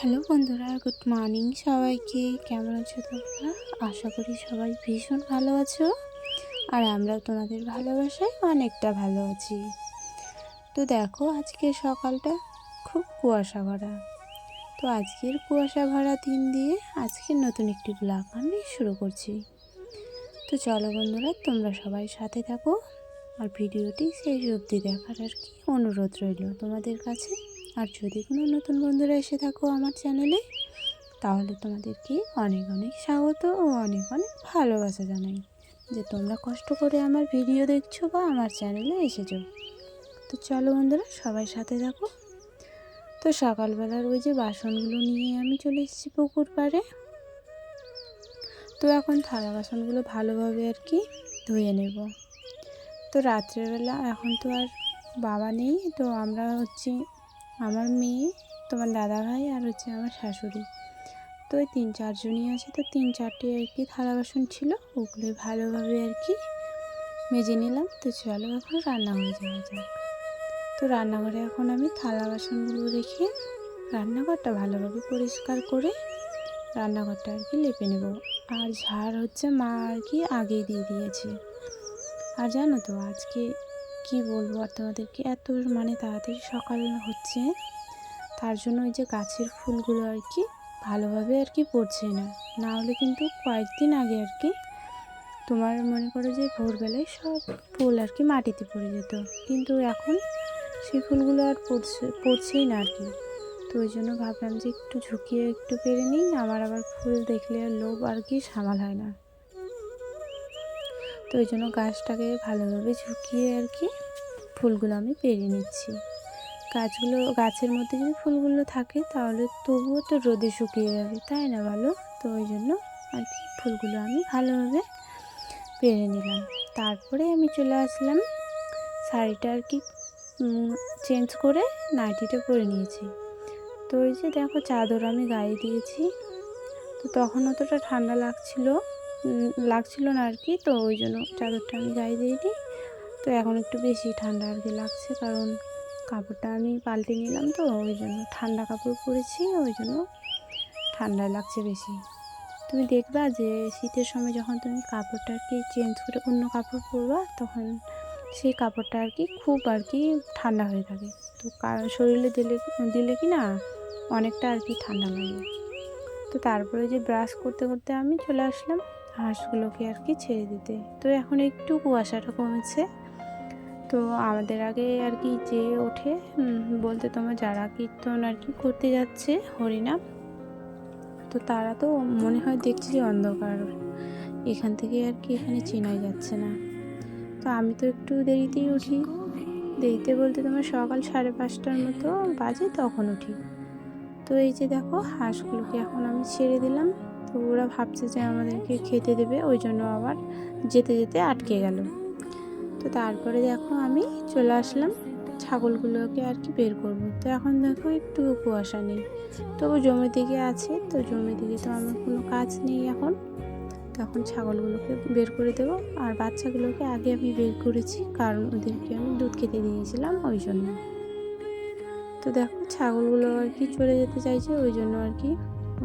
Hello বন্ধুরা, good morning সবাইকে। কেমন আছো তোমরা? আশা করি সবাই ভীষণ ভালো আছো, আর আমরাও তোমাদের ভালোবাসায় অনেকটা ভালো আছি। তো দেখো, আজকে সকালটা খুব কুয়াশা ভরা। তো আজকের কুয়াশা ভরা দিন দিয়ে আজকের নতুন একটি ব্লগ আমি শুরু করছি। তো চলো বন্ধুরা, তোমরা সবাই সাথে থাকো, আর ভিডিওটি শেষ অবধি দেখার আর কি অনুরোধ রইল তোমাদের কাছে। আর যদি কোনো নতুন বন্ধুরা এসে থাকো আমার চ্যানেলে, তাহলে তোমাদেরকে অনেক অনেক স্বাগত ও অনেক অনেক ভালোবাসা জানাই, যে তোমরা কষ্ট করে আমার ভিডিও দেখছো বা আমার চ্যানেলে এসেছো। তো চলো বন্ধুরা, সবাই সাথে থাকো। তো সকালবেলার ওই যে বাসনগুলো নিয়ে আমি চলে এসেছি পুকুর পাড়ে। তো এখন থালা বাসনগুলো ভালোভাবে আর কি ধুয়ে নেব। তো রাত্রেবেলা এখন তো আর বাবা নেই, তো আমরা হচ্ছে আমার মেয়ে, তোমার দাদা ভাই, আর হচ্ছে আমার শাশুড়ি। তো ওই 3-4 জনই আছে। তো 3-4টে আর কি থালা বাসন ছিল, ওগুলোই ভালোভাবে আর কি মেজে নিলাম। তো চলো এখন রান্নাঘরে যাওয়া যাক। তো রান্নাঘরে এখন আমি থালা বাসনগুলো রেখে রান্নাঘরটা ভালোভাবে পরিষ্কার করে রান্নাঘরটা আর কি লেপে নেব। আর ঝাড় হচ্ছে মা আর কি আগেই দিয়ে দিয়েছে। আর জানো তো আজকে কি বলবো আর তোমাদেরকে, এত তাড়াতাড়ি সকাল হচ্ছে, তার জন্য ওই যে গাছের ফুলগুলো আর কি ভালোভাবে আর কি পড়ছে না। না হলে কিন্তু কয়েকদিন আগে আর কি তোমার মনে করো যে ভোরবেলায় সব ফুল আর কি মাটিতে পড়ে যেত, কিন্তু এখন সেই ফুলগুলো আর পড়ছেই না আর কি। তো ওই জন্য ভাবলাম যে একটু ঝুঁকিয়ে একটু পেরে নিই, আমার আবার ফুল দেখলে আর লোভ আর কি সামাল হয় না। তো ওই জন্য গাছটাকে ভালোভাবে ঝুঁকিয়ে আর কি ফুলগুলো আমি পেরে নিচ্ছি। গাছের মধ্যে যদি ফুলগুলো থাকে তাহলে তবুও তো রোদে শুকিয়ে যাবে, তাই না বলো? তো ওই জন্য আর কি ফুলগুলো আমি ভালোভাবে পেরে নিলাম। তারপরে আমি চলে আসলাম, শাড়িটা আর কি চেঞ্জ করে নাইটিটা পরে নিয়েছি। তো ওই যে দেখো, চাদর আমি গায়ে দিয়েছি। তো তখন অতটা ঠান্ডা লাগছিল না আর কি, তো ওই জন্য চাদরটা আমি গায়ে দিইনি। তো এখন একটু বেশি ঠান্ডা আর কি লাগছে, কারণ কাপড়টা আমি পাল্টে নিলাম, তো ওই জন্য ঠান্ডা কাপড় পরেছি, ওই জন্য ঠান্ডা লাগছে বেশি। তুমি দেখবা যে শীতের সময় যখন তুমি কাপড়টা আর কি চেঞ্জ করে অন্য কাপড় পরবা, তখন সেই কাপড়টা আর কি খুব আর কি ঠান্ডা হয়ে থাকে। তো শরীরে দিলে কি না অনেকটা আর কি ঠান্ডা লাগে। তো তারপরে যে ব্রাশ করতে করতে আমি চলে আসলাম হাঁসগুলোকে আর কি ছেড়ে দিতে। তো এখন একটু কুয়াশাটা কমেছে। তো আমাদের আগে আর কি যে ওঠে বলতে তোমার যারা কীর্তন আর কি করতে যাচ্ছে হরিনাম, তো তারা তো মনে হয় দেখছি যে অন্ধকার এখান থেকে আর কি এখানে চেনাই যাচ্ছে না। তো আমি তো একটু দেরিতেই উঠি, দেরিতে বলতে তোমার সকাল 5:30টার মতো বাজে তখন উঠি। তো এই যে দেখো, হাঁসগুলোকে এখন আমি ছেড়ে দিলাম। তো ওরা ভাবছে যে আমাদেরকে খেতে দেবে, ওই জন্য আবার যেতে যেতে আটকে গেল। তো তারপরে দেখো আমি চলে আসলাম ছাগলগুলোকে আর কি বের করব। তো এখন দেখো একটু কুয়াশা নেই, তবু জমির দিকে আছে। তো জমির দিকে তো আমার কোনো কাজ নেই এখন। তখন ছাগলগুলোকে বের করে দেবো, আর বাচ্চাগুলোকে আগে আমি বের করেছি, কারণ ওদেরকে আমি দুধ খেতে দিয়েছিলাম ওই জন্য। তো দেখো ছাগলগুলো আর কি চলে যেতে চাইছে, ওই জন্য আর কি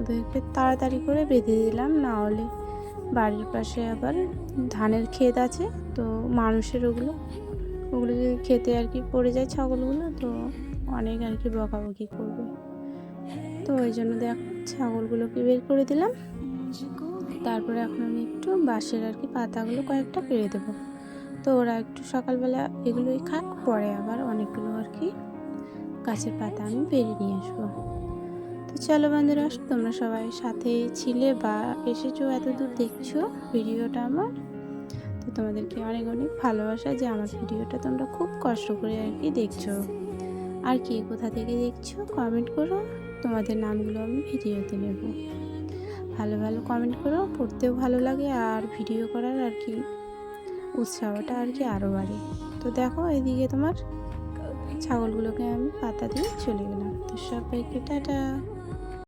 ওদেরকে তাড়াতাড়ি করে বেঁধে দিলাম, না হলে বাড়ির পাশে আবার ধানের ক্ষেত আছে, তো মানুষের ওগুলো যদি খেতে আর কি পড়ে যায় ছাগলগুলো, তো অনেক আর কি বকাবকি করবে। তো ওই জন্য দেখো ছাগলগুলোকে বের করে দিলাম। তারপরে এখন আমি একটু বাঁশের আর কি পাতাগুলো কয়েকটা পেরে দেবো। তো ওরা একটু সকালবেলা এগুলোই খাক, পরে আবার অনেকগুলো আর কি গাছের পাতা আমি পেরে নিয়ে আসবো। তো চলো বন্ধুরা, তোমরা সবাই সাথে ছিলে বা এসেছো, এত দূর দেখছো ভিডিওটা আমার। তো তোমাদেরকে অনেক অনেক ভালোবাসা, যে আমার ভিডিওটা তোমরা খুব কষ্ট করে আর কি দেখছো। আর কি কোথা থেকে দেখছো কমেন্ট করো, তোমাদের নামগুলো আমি ভিডিওতে নেব। ভালো ভালো কমেন্ট করো, পড়তেও ভালো লাগে, আর ভিডিও করার আর কি উৎসাহটা আর কি আরও বাড়ে। তো দেখো এদিকে তোমার ছাগলগুলোকে আমি পাতা দিয়ে চলে গেলাম। তো সবাইকে টাটা।